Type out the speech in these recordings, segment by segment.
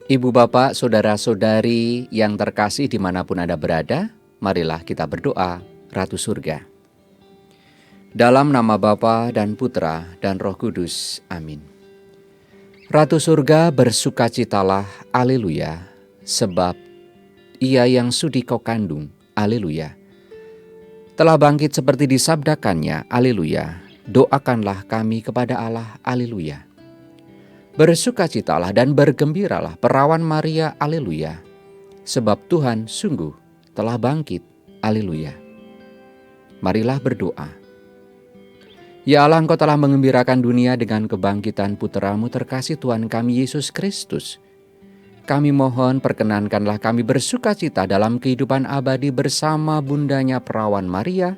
Ibu bapak, saudara-saudari yang terkasih dimanapun Anda berada, marilah kita berdoa, Ratu Surga. Dalam nama Bapa dan Putra dan Roh Kudus, amin. Ratu Surga, bersukacitalah, haleluya, sebab Ia yang sudi kau kandung, haleluya, telah bangkit seperti disabdakannya, haleluya. Doakanlah kami kepada Allah, haleluya. Bersukacitalah dan bergembiralah perawan Maria, haleluya, sebab Tuhan sungguh telah bangkit, haleluya. Marilah berdoa. Ya Allah, Engkau telah mengembirakan dunia dengan kebangkitan Putra-Mu terkasih Tuhan kami Yesus Kristus. Kami mohon perkenankanlah kami bersukacita dalam kehidupan abadi bersama bundanya perawan Maria,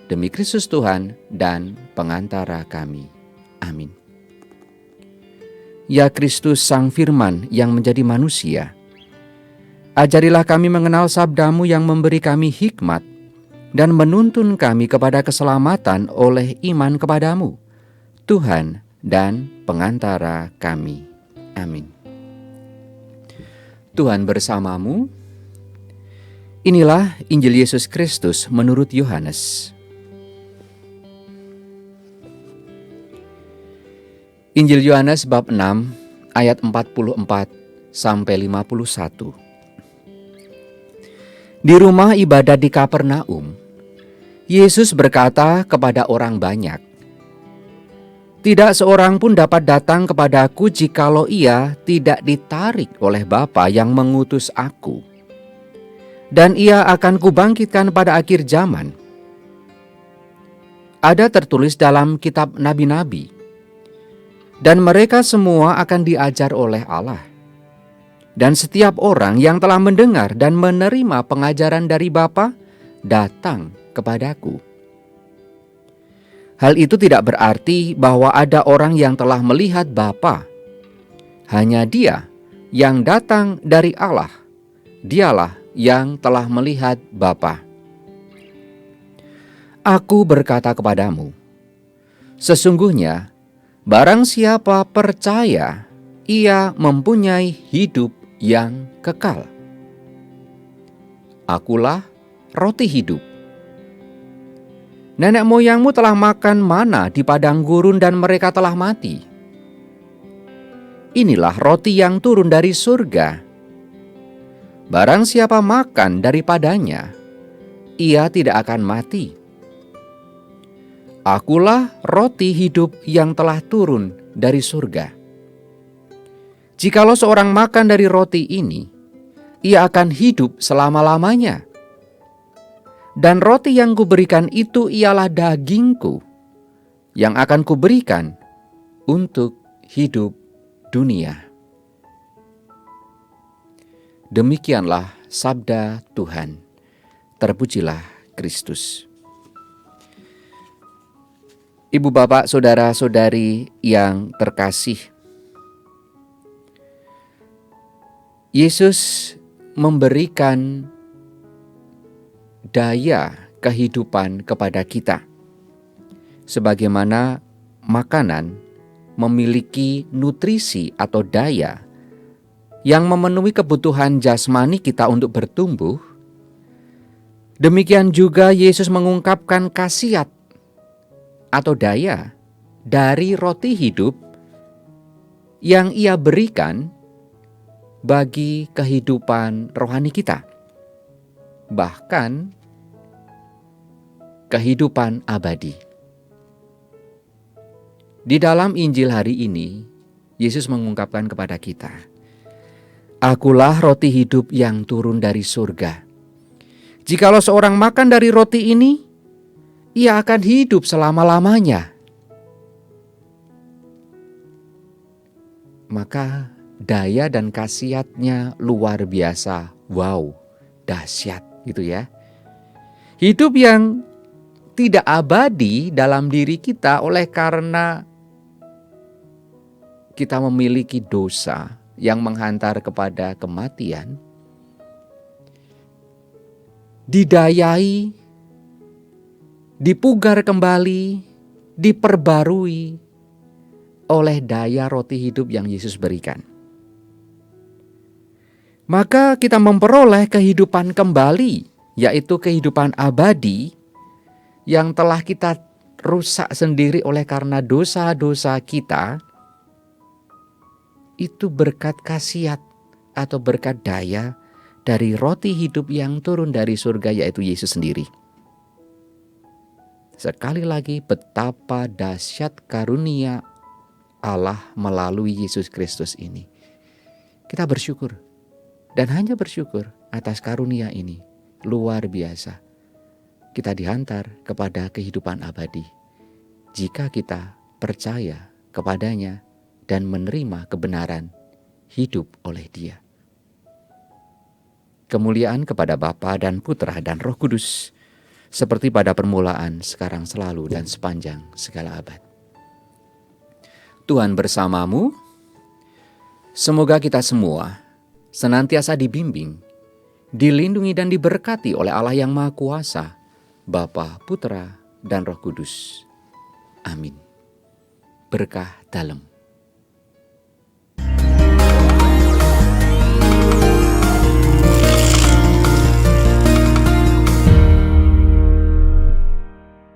demi Kristus Tuhan dan pengantara kami. Amin. Ya Kristus Sang Firman yang menjadi manusia, ajarilah kami mengenal sabda-Mu yang memberi kami hikmat dan menuntun kami kepada keselamatan oleh iman kepadamu, Tuhan dan pengantara kami. Amin. Tuhan bersamamu. Inilah Injil Yesus Kristus menurut Yohanes. Injil Yohanes bab 6 ayat 44 sampai 51. Di rumah ibadat di Kapernaum, Yesus berkata kepada orang banyak, "Tidak seorang pun dapat datang kepadaku jikalau ia tidak ditarik oleh Bapa yang mengutus aku. Dan ia akan kubangkitkan pada akhir zaman. Ada tertulis dalam kitab nabi-nabi, dan mereka semua akan diajar oleh Allah. Dan setiap orang yang telah mendengar dan menerima pengajaran dari Bapa datang kepadaku. Hal itu tidak berarti bahwa ada orang yang telah melihat Bapa. Hanya Dia yang datang dari Allah. Dialah yang telah melihat Bapa. Aku berkata kepadamu, sesungguhnya barang siapa percaya, ia mempunyai hidup yang kekal. Akulah roti hidup. Nenek moyangmu telah makan mana di padang gurun dan mereka telah mati. Inilah roti yang turun dari surga. Barang siapa makan daripadanya, ia tidak akan mati. Akulah roti hidup yang telah turun dari surga. Jikalau seorang makan dari roti ini, ia akan hidup selama-lamanya. Dan roti yang kuberikan itu ialah dagingku, yang akan kuberikan untuk hidup dunia." Demikianlah sabda Tuhan. Terpujilah Kristus. Ibu bapak, saudara-saudari yang terkasih, Yesus memberikan daya kehidupan kepada kita. Sebagaimana makanan memiliki nutrisi atau daya yang memenuhi kebutuhan jasmani kita untuk bertumbuh, demikian juga Yesus mengungkapkan khasiat atau daya dari roti hidup yang Ia berikan bagi kehidupan rohani kita, bahkan kehidupan abadi. Di dalam Injil hari ini, Yesus mengungkapkan kepada kita, "Akulah roti hidup yang turun dari surga. Jikalau seorang makan dari roti ini, ia akan hidup selama-lamanya." Maka daya dan khasiatnya luar biasa. Wow, dahsyat gitu ya. Hidup yang tidak abadi dalam diri kita oleh karena kita memiliki dosa yang menghantar kepada kematian, didayai, dipugar kembali, diperbarui oleh daya roti hidup yang Yesus berikan. maka kita memperoleh kehidupan kembali, yaitu kehidupan abadi yang telah kita rusak sendiri oleh karena dosa-dosa kita. Itu berkat khasiat atau berkat daya dari roti hidup yang turun dari surga, yaitu Yesus sendiri. Sekali lagi, betapa dahsyat karunia Allah melalui Yesus Kristus ini. Kita bersyukur dan hanya bersyukur atas karunia ini. Luar biasa. Kita dihantar kepada kehidupan abadi jika kita percaya kepadanya dan menerima kebenaran hidup oleh Dia. Kemuliaan kepada Bapa dan Putra dan Roh Kudus, seperti pada permulaan, sekarang, selalu, dan sepanjang segala abad. Tuhan bersamamu. Semoga kita semua senantiasa dibimbing, dilindungi dan diberkati oleh Allah yang Maha Kuasa, Bapa, Putra, dan Roh Kudus. Amin. Berkah dalam.